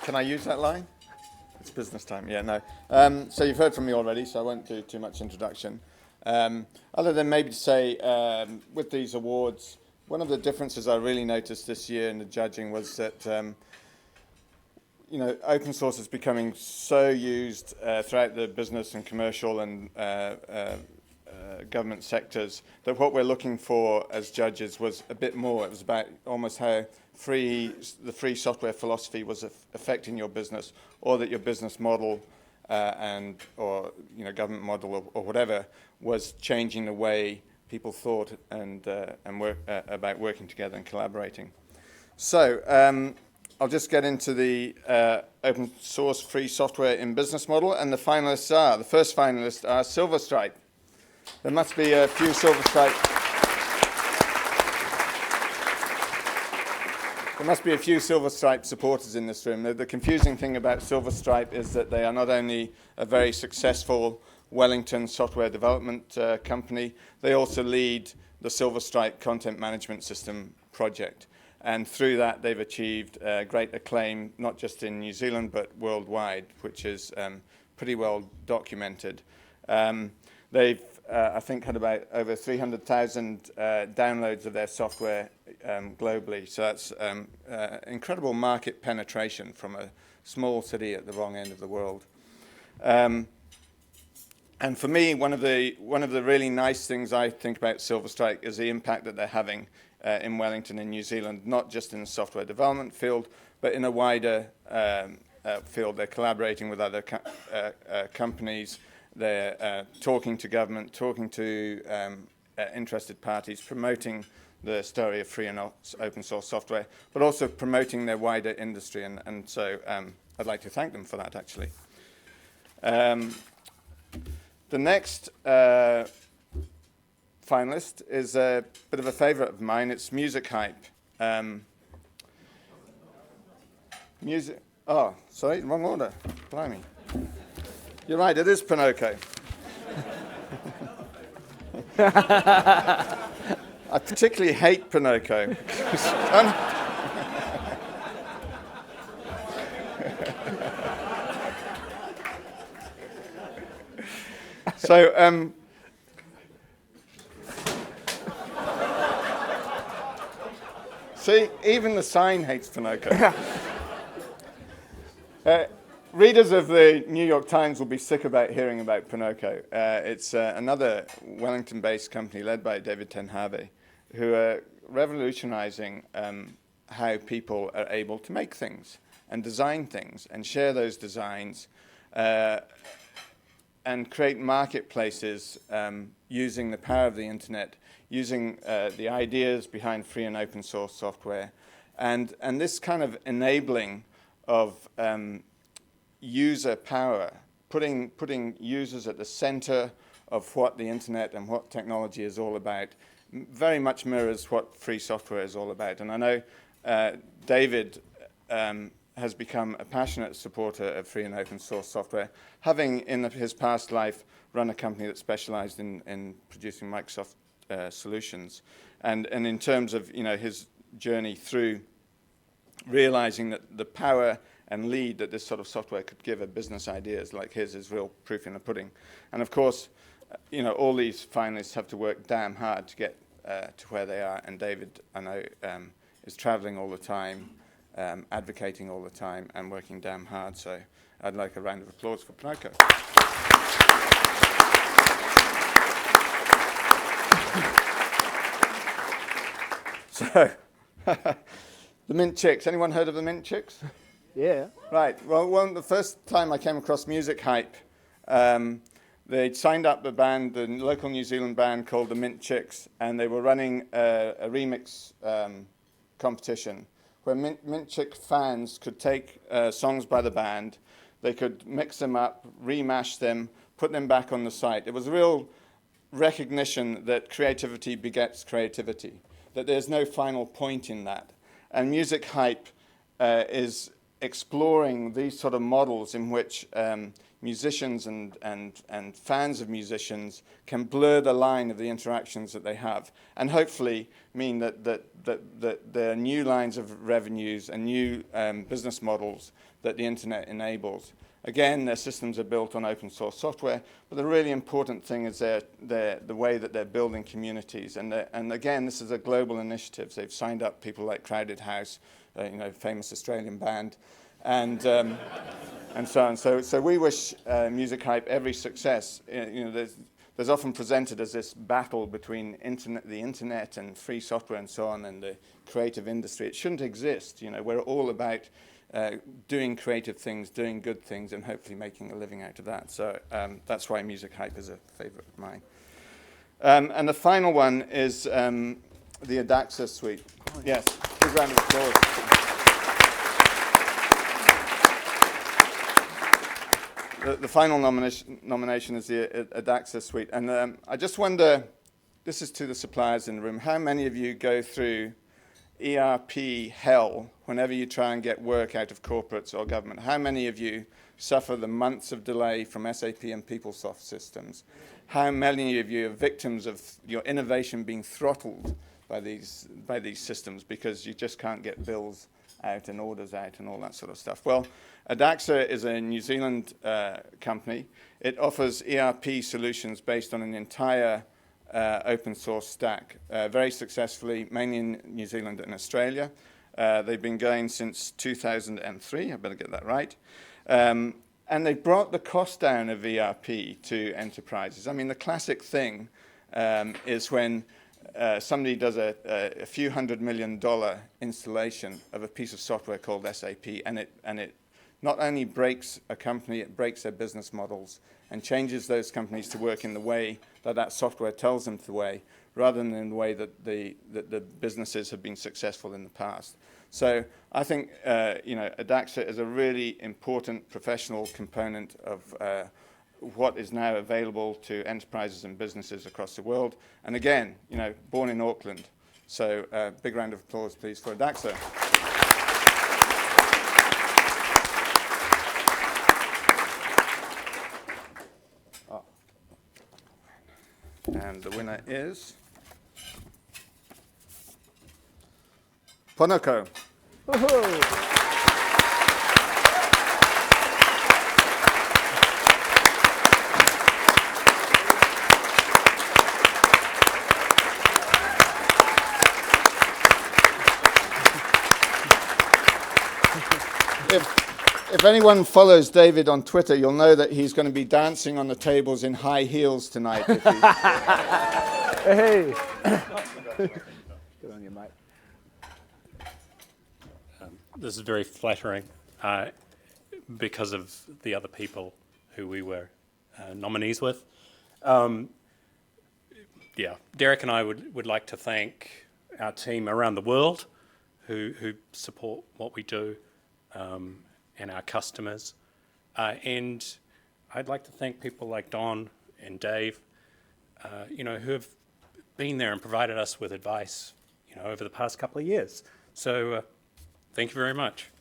Can I use that line? It's business time. Yeah, no. So you've heard from me already, so I won't do too much introduction. Other than maybe to say, with these awards, one of the differences I really noticed this year in the judging was that, open source is becoming so used throughout the business and commercial and government sectors that what we're looking for as judges was a bit more. It was about almost how the free software philosophy was affecting your business, or that your business model or government model or whatever was changing the way people thought and work about working together and collaborating. So I'll just get into the open source free software in business model, and the finalists are, the first finalists are Silver Stripe. There must be a few Silver Stripe. There must be a few Silver Stripe supporters in this room. The confusing thing about Silver Stripe is that they are not only a very successful Wellington software development company, they also lead the Silver Stripe content management system project. And through that, they've achieved great acclaim, not just in New Zealand, but worldwide, which is pretty well documented. They've, I think, had about over 300,000 downloads of their software globally. So that's incredible market penetration from a small city at the wrong end of the world. And for me, one of the really nice things I think about Silver Stripe is the impact that they're having in Wellington and New Zealand, not just in the software development field, but in a wider field. They're collaborating with other companies. They're talking to government, talking to interested parties, promoting the story of free and open source software, but also promoting their wider industry. And so I'd like to thank them for that, actually. The next finalist is a bit of a favorite of mine. It's Music Hype. Oh, sorry, wrong order. Blimey. You're right, it is Ponoko. I particularly hate Ponoko. So, see, even the sign hates Ponoko. Readers of the New York Times will be sick about hearing about Ponoko. It's another Wellington-based company led by David Tenharvey, who are revolutionizing how people are able to make things and design things and share those designs and create marketplaces using the power of the internet, using the ideas behind free and open source software, and this kind of enabling of user power, putting users at the center of what the internet and what technology is all about, very much mirrors what free software is all about. And I know David has become a passionate supporter of free and open source software, having in his past life run a company that specialized in producing Microsoft solutions. And in terms of his journey through realizing that the power and lead that this sort of software could give a business ideas like his is real proof in the pudding. And of course, all these finalists have to work damn hard to get to where they are. And David, I know, is traveling all the time, advocating all the time, and working damn hard. So I'd like a round of applause for Ponoko. So, the Mint Chicks. Anyone heard of the Mint Chicks? Yeah. Right. Well, the first time I came across Music Hype, they'd signed up a band, the local New Zealand band called the Mint Chicks, and they were running a remix competition where Mint Chick fans could take songs by the band, they could mix them up, remash them, put them back on the site. It was a real recognition that creativity begets creativity, that there's no final point in that. And Music Hype is exploring these sort of models in which musicians and fans of musicians can blur the line of the interactions that they have, and hopefully mean that there are new lines of revenues and new business models that the internet enables. Again, their systems are built on open source software, but the really important thing is the way that they're building communities. And again, this is a global initiative. They've signed up people like Crowded House, famous Australian band, and so on. So we wish Music Hype every success. There's often presented as this battle between the internet and free software and so on, and the creative industry. It shouldn't exist. We're all about doing creative things, doing good things, and hopefully making a living out of that. So that's why Music Hype is a favorite of mine. And the final one is the Adaxa suite. Yes, big round of applause. The final nomination is the Adaxa suite. And I just wonder, this is to the suppliers in the room, how many of you go through ERP hell whenever you try and get work out of corporates or government? How many of you suffer the months of delay from SAP and PeopleSoft systems? How many of you are victims of your innovation being throttled by these systems because you just can't get bills out and orders out and all that sort of stuff? Well, Adaxa is a New Zealand company. It offers ERP solutions based on an entire open source stack, very successfully, mainly in New Zealand and Australia. They've been going since 2003, I better get that right. And they brought the cost down of ERP to enterprises. I mean, the classic thing is when somebody does a few $100 million installation of a piece of software called SAP, and it not only breaks a company, it breaks their business models and changes those companies to work in the way that software tells them to way, rather than in the way that the businesses have been successful in the past. So I think Adaxa is a really important professional component of what is now available to enterprises and businesses across the world. And again, born in Auckland. So big round of applause, please, for Adaxa. And the winner is Ponoko. If anyone follows David on Twitter, you'll know that he's going to be dancing on the tables in high heels tonight. Hey! Good on you, mate. This is very flattering because of the other people who we were nominees with. Derek and I would like to thank our team around the world who support what we do, and our customers. And I'd like to thank people like Don and Dave, who have been there and provided us with advice, over the past couple of years. So thank you very much.